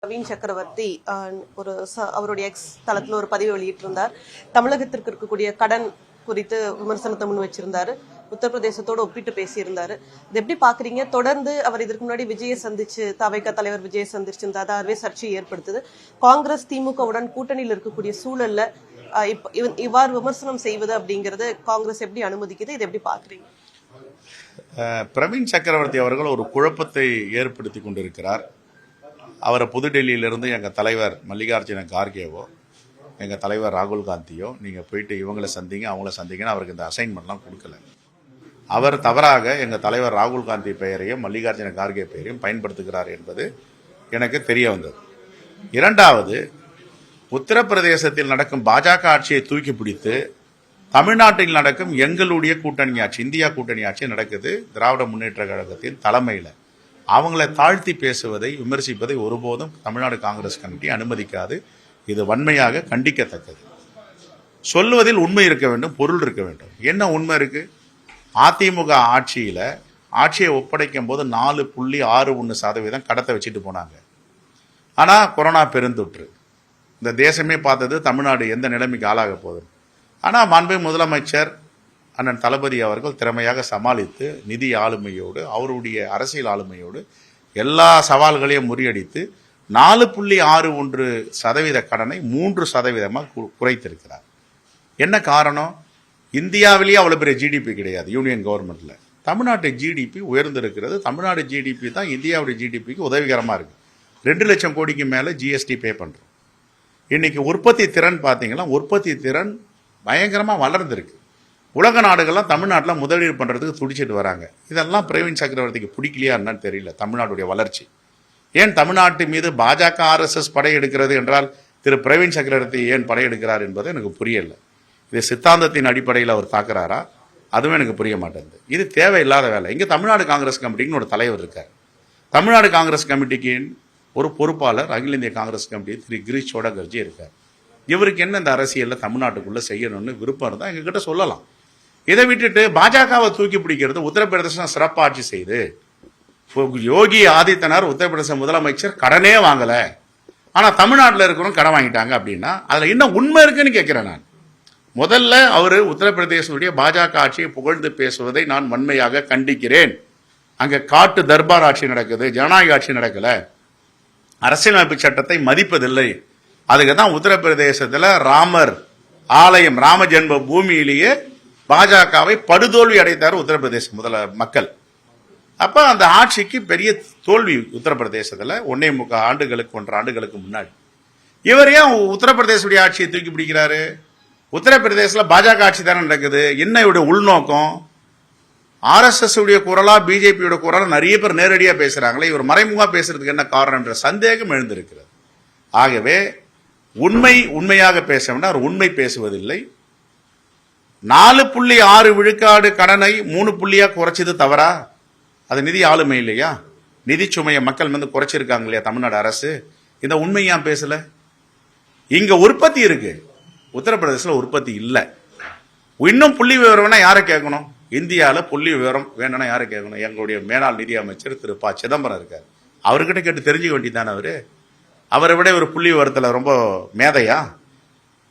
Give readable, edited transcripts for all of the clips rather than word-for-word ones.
பிரவீன் சக்கரவர்த்தி அவருடைய எக்ஸ் தளத்துல ஒரு பதிவு வெளியிட்டிருந்தார். தமிழகத்திற்கு இருக்கக்கூடிய கடன் குறித்து விமர்சனத்தை முன் வச்சிருந்தாரு. உத்தரப்பிரதேசத்தோட ஒப்பிட்டு பேசியிருந்தாரு. இது எப்படி பாக்குறீங்க? தொடர்ந்து அவர் இதற்கு முன்னாடி விஜயை சந்திச்சு, தவைக்க தலைவர் விஜயை சந்திச்சிருந்தார். அதுவே சர்ச்சையை ஏற்படுத்துது. காங்கிரஸ் திமுகவுடன் கூட்டணியில் இருக்கக்கூடிய சூழல்ல இவ்வாறு விமர்சனம் செய்வது அப்படிங்கறது காங்கிரஸ் எப்படி அனுமதிக்குது? இதை எப்படி பாக்குறீங்க? பிரவீன் சக்கரவர்த்தி அவர்கள் ஒரு குழப்பத்தை ஏற்படுத்தி கொண்டிருக்கிறார். அவரை புதுடெல்லியிலிருந்து எங்கள் தலைவர் மல்லிகார்ஜுன கார்கேவோ எங்கள் தலைவர் ராகுல் காந்தியோ நீங்கள் போயிட்டு இவங்களை சந்திங்க அவங்கள சந்திங்கன்னு அவருக்கு இந்த அசைன்மெண்ட்லாம் கொடுக்கல. அவர் தவறாக எங்கள் தலைவர் ராகுல் காந்தி பெயரையும் மல்லிகார்ஜுன கார்கே பெயரையும் பயன்படுத்துகிறார் என்பது எனக்கு தெரிய வந்தது. இரண்டாவது, உத்தரப்பிரதேசத்தில் நடக்கும் பாஜக ஆட்சியை தூக்கி பிடித்து தமிழ்நாட்டில் நடக்கும் எங்களுடைய கூட்டணி ஆட்சி, இந்தியா கூட்டணி ஆட்சி நடக்குது திராவிட முன்னேற்ற கழகத்தின் தலைமையில். அவங்களை தாழ்த்தி பேசுவதை, விமர்சிப்பதை ஒருபோதும் தமிழ்நாடு காங்கிரஸ் கமிட்டி அனுமதிக்காது. இது வன்மையாக கண்டிக்கத்தக்கது. சொல்லுவதில் உண்மை இருக்க வேண்டும், பொருள் இருக்க வேண்டும். என்ன உண்மை இருக்கு? அதிமுக ஆட்சியை ஒப்படைக்கும் போது 4.61% கடத்தை வச்சுட்டு போனாங்க. ஆனா கொரோனா பெருந்தொற்று, இந்த தேசமே பார்த்தது தமிழ்நாடு எந்த நிலைமைக்கு ஆளாக போகுது. ஆனா மாண்புமிகு முதலமைச்சர் அண்ணன் தளபதி அவர்கள் திறமையாக சமாளித்து நிதி ஆளுமையோடு, அவருடைய அரசியல் ஆளுமையோடு எல்லா சவால்களையும் முறியடித்து 4.61% கடனை 3% குறைத்திருக்கிறார். என்ன காரணம்? இந்தியாவிலேயே அவ்வளவு பெரிய ஜிடிபி கிடையாது யூனியன் கவர்மெண்ட்ல. தமிழ்நாட்டு ஜிடிபி உயர்ந்திருக்கிறது. தமிழ்நாடு ஜிடிபி தான் இந்தியாவுடைய ஜிடிபிக்கு உதவிகரமா இருக்கு. 2 லட்சம் கோடிக்கு மேல ஜிஎஸ்டி பே பண்றோம். இன்னைக்கு உற்பத்தி திறன் பாத்தீங்கன்னா, உற்பத்தி திறன் பயங்கரமா வளர்ந்திருக்கு. உலக நாடுகள்லாம் தமிழ்நாட்டில் முதலீடு பண்றதுக்கு துடிச்சிட்டு வராங்க. இதெல்லாம் பிரவீன் சக்கரவர்த்திக்கு பிடிக்கலையா என்னன்னு தெரியல. தமிழ்நாட்டுடைய வளர்ச்சி ஏன் தமிழ்நாட்டு மீது பாஜக RSS படையெடுக்கிறது என்றால் திரு பிரவீன் சக்கரவர்த்தி ஏன் படையெடுக்கிறார் என்பது எனக்கு புரியல. இது சித்தாந்தத்தின் அடிப்படையில் அவர் தாக்குறாரா? அதுவும் எனக்கு புரிய மாட்டேங்குது. இது தேவையில்லாத வேலை. இங்க தமிழ்நாடு காங்கிரஸ் கமிட்டின்னு ஒரு தலைவர் இருக்கார். தமிழ்நாடு காங்கிரஸ் கமிட்டிக்கு ஒரு பொறுப்பாளர் அகில இந்திய காங்கிரஸ் கமிட்டி திரு கிரீஷ் சோடகர்ஜி இருக்கார். இவருக்கு என்ன இந்த அரசியல்ல தமிழ்நாட்டுக்குள்ள செய்யணும்னு விருப்பம் இருந்தா எங்க கிட்ட சொல்லலாம். இதை விட்டுட்டு பாஜகவை தூக்கி பிடிக்கிறது, உத்தரப்பிரதேசம் சிறப்பாட்சி செய்து யோகி ஆதித்யநாத் உத்தரப்பிரதேச முதலமைச்சர் கடனே வாங்கல, ஆனா தமிழ்நாட்டில் இருக்கிறவங்க கடன் வாங்கிட்டாங்க அப்படின்னா அதுல என்ன உண்மை இருக்குன்னு கேட்கிறேன் நான். முதல்ல அவரு உத்தரப்பிரதேசனுடைய பாஜக ஆட்சியை புகழ்ந்து பேசுவதை நான் வன்மையாக கண்டிக்கிறேன். அங்க காட்டு தர்பார் ஆட்சி நடக்குது, ஜனநாயக ஆட்சி நடக்கல, அரசியலமைப்பு சட்டத்தை மதிப்பதில்லை. அதுக்கு தான் உத்தரப்பிரதேசத்துல ராமர் ஆலயம், ராம ஜென்ம பூமியிலேயே பாஜகவை படுதோல்வி அடைத்தார் உத்தரப்பிரதேச மக்கள். அப்ப அந்த ஆட்சிக்கு பெரிய தோல்வி உத்தரப்பிரதேசத்துல 1.25 ஆண்டுகளுக்கு 1.5 ஆண்டுகளுக்கு முன்னாடி. இவர் ஏன் உத்தரப்பிரதேச ஆட்சியை தூக்கி பிடிக்கிறாரு? உத்தரப்பிரதேசல பாஜக ஆட்சி தானே நடக்குது. என்ன இவருடைய உள்நோக்கம்? RSS உடைய குரலா, பிஜேபியோட குரலா நிறைய பேர் நேரடியா பேசுறாங்களே, இவர் மறைமுகமா பேசுறதுக்கு என்ன காரணம் என்ற சந்தேகம் எழுந்திருக்கிறது. ஆகவே உண்மையாக பேச வேண்டாம். அவர் உண்மை பேசுவதில்லை. 4.6 விழுக்காடு கடனை 3 குறைச்சது தவறா? அது நிதி ஆளுமை இல்லையா? நிதி சுமையை மக்கள் வந்து குறைச்சிருக்காங்க இல்லையா தமிழ்நாடு அரசு? இந்த உண்மை ஏன் பேசல? இங்க உற்பத்தி இருக்கு, உத்தரப்பிரதேசல உற்பத்தி இல்ல. இன்னும் புள்ளி விவரம் யாரை கேட்கணும்? இந்தியாவில் புள்ளி விவரம் வேணும்னா யாரை கேட்கணும்? எங்களுடைய மேலாள் நிதி அமைச்சர் திரு ப சிதம்பரம் இருக்காரு. அவர்கிட்ட கேட்டு தெரிஞ்சுக்க வேண்டியதானே. அவரை விட ஒரு புள்ளி விவரத்தில் ரொம்ப மேதையா?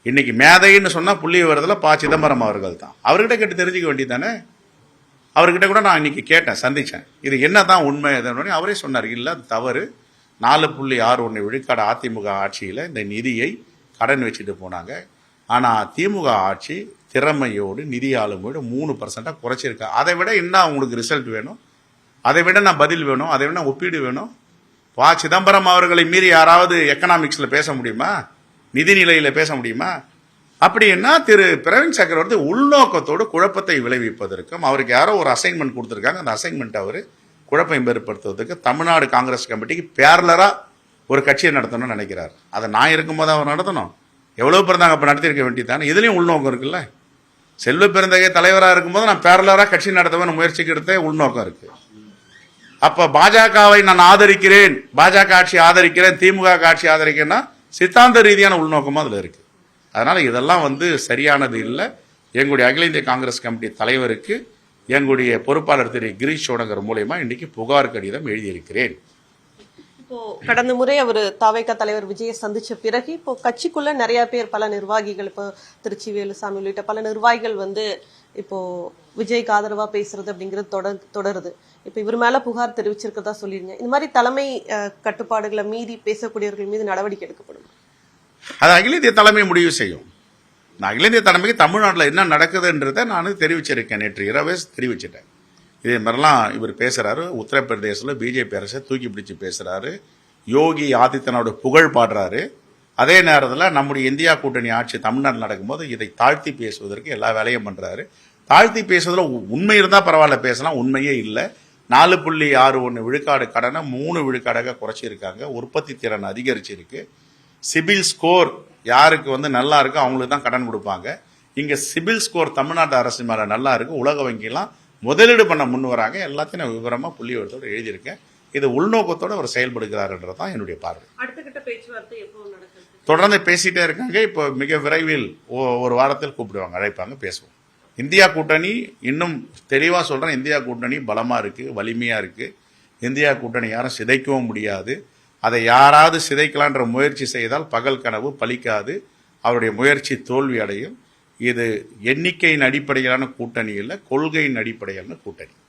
இன்னைக்கு மேதைன்னு சொன்னா புள்ளி விவரத்தில் ப சிதம்பரம் அவர்கள் தான். அவர்கிட்ட கேட்டு தெரிஞ்சுக்க வேண்டியதானே. அவர்கிட்ட கூட நான் இன்னைக்கு கேட்டேன், சந்திச்சேன். இது என்னதான் உண்மை? அவரே சொன்னார், இல்ல அது தவறு. 4.61 விழுக்காடு அதிமுக ஆட்சியில இந்த நிதியை கடன் வச்சுட்டு போனாங்க. ஆனா திமுக ஆட்சி திறமையோடு நிதி ஆளுமையோடு 3% குறைச்சிருக்கா. அதை விட என்ன உங்களுக்கு ரிசல்ட் வேணும்? அதை விட நான் பதில் வேணும்? அதை விட ஒப்பீடு வேணும்? ப சிதம்பரம் அவர்களை மீறி யாராவது எக்கனாமிக்ஸ்ல பேச முடியுமா? நிதிநிலையில பேச முடியுமா? அப்படின்னா திரு பிரவீன் சக்கரவர்த்தி உள்நோக்கத்தோடு குழப்பத்தை விளைவிப்பதற்கும், அவருக்கு யாரோ ஒரு அசைன்மெண்ட் கொடுத்திருக்காங்க, அந்த அசைன்மெண்ட் அவரு குழப்பம் ஏற்படுத்துவதற்கு தமிழ்நாடு காங்கிரஸ் கமிட்டிக்கு பேரலரா ஒரு கட்சியை நடத்தணும்னு நினைக்கிறார். அதை நான் இருக்கும்போது அவர் நடத்தணும். எவ்வளவு பிறந்தாங்க அப்ப நடத்திருக்க வேண்டியதானே. இதுலயும் உள்நோக்கம் இருக்குல்ல. செல்வ பெருந்தகை தலைவராக இருக்கும்போது நான் பேரலரா கட்சி நடத்தவன் முயற்சிக்கிறதே உள்நோக்கம் இருக்கு. அப்ப பாஜகவை நான் ஆதரிக்கிறேன், பாஜக ஆட்சி ஆதரிக்கிறேன், திமுக ஆட்சி ஆதரிக்கிறேன்னா சித்தாந்த ரீதியான உள்நோக்கமா அதுல இருக்கு. அதனால இதெல்லாம் சரியானது இல்லை. எங்களுடைய அகில இந்திய காங்கிரஸ் கமிட்டி தலைவருக்கு எங்களுடைய பொறுப்பாளர் திரு கிரீஷ் சோடகர் மூலமா இன்னைக்கு புகார் கடிதம் எழுதியிருக்கிறேன். இப்போ கடந்த முறை அவர் தாவேகா தலைவர் விஜயை சந்திச்ச பிறகு இப்போ கட்சிக்குள்ள நிறைய பேர், பல நிர்வாகிகள், இப்போ திருச்சி வேலுசாமி உள்ளிட்ட பல நிர்வாகிகள் வந்து இப்போ விஜய்க்கு ஆதரவா பேசுறது அப்படிங்கிறது தொடருது. இப்போ இவர் மேல புகார் தெரிவிச்சிருக்கதா சொல்லிருங்க. இந்த மாதிரி தலைமை கட்டுப்பாடுகளை மீறி பேசக்கூடியவர்கள் மீது நடவடிக்கை எடுக்கப்படும். அது அகில இந்திய தலைமை முடிவு செய்யும். நான் அகில இந்திய தலைமைக்கு தமிழ்நாட்டில் என்ன நடக்குதுன்றதை நான் தெரிவிச்சிருக்கேன். நேற்று இரவே தெரிவிச்சிட்டேன். இதே மாதிரிலாம் இவர் பேசுறாரு. உத்தரப்பிரதேசத்தில் பிஜேபி அரசை தூக்கி பிடிச்சு பேசுறாரு. யோகி ஆதித்யநாத் புகழ் பாடுறாரு. அதே நேரத்தில் நம்முடைய இந்தியா கூட்டணி ஆட்சி தமிழ்நாட்டில் நடக்கும்போது இதை தாழ்த்தி பேசுவதற்கு எல்லா வேலையும் பண்றாரு. தாழ்த்தி பேசுவதில் உண்மை இருந்தால் பரவாயில்ல, பேசலாம். உண்மையே இல்லை. 4.61 விழுக்காடு கடனை 3 விழுக்காடாக குறைச்சிருக்காங்க. உற்பத்தி திறன் அதிகரிச்சிருக்கு. சிபில் ஸ்கோர் யாருக்கு நல்லா இருக்கு அவங்களுக்கு தான் கடன் கொடுப்பாங்க. இங்க சிபில் ஸ்கோர் தமிழ்நாட்டு அரசு மேல நல்லா இருக்கு. உலக வங்கிலாம் முதலீடு பண்ண முன் வராங்க. எல்லாத்தையும் நான் விவரமா புள்ளிவிவரத்தோட எழுதியிருக்கேன். இது உள்நோக்கத்தோட அவர் செயல்படுகிறார்ன்றதான் என்னுடைய பார்வை. அடுத்த கட்ட பேச்சுவார்த்தை எப்போ நடக்குது? தொடர்ந்து பேசிட்டே இருக்காங்க. இப்போ மிக விரைவில் ஒரு வாரத்தில் கூப்பிடுவாங்க, அழைப்பாங்க, பேசுவோம். இந்தியா கூட்டணி இன்னும் தெளிவா சொல்றேன், இந்தியா கூட்டணி பலமா இருக்கு, வலிமையா இருக்கு. இந்தியா கூட்டணி யாரும் சிதைக்கவும் முடியாது. அதை யாராவது சிதைக்கலான்ற முயற்சி செய்தால் பகல் கனவு பலிக்காது. அவருடைய முயற்சி தோல்வி அடையும். இது எண்ணிக்கையின் அடிப்படையிலான கூட்டணி இல்லை, கொள்கையின் அடிப்படையிலான கூட்டணி.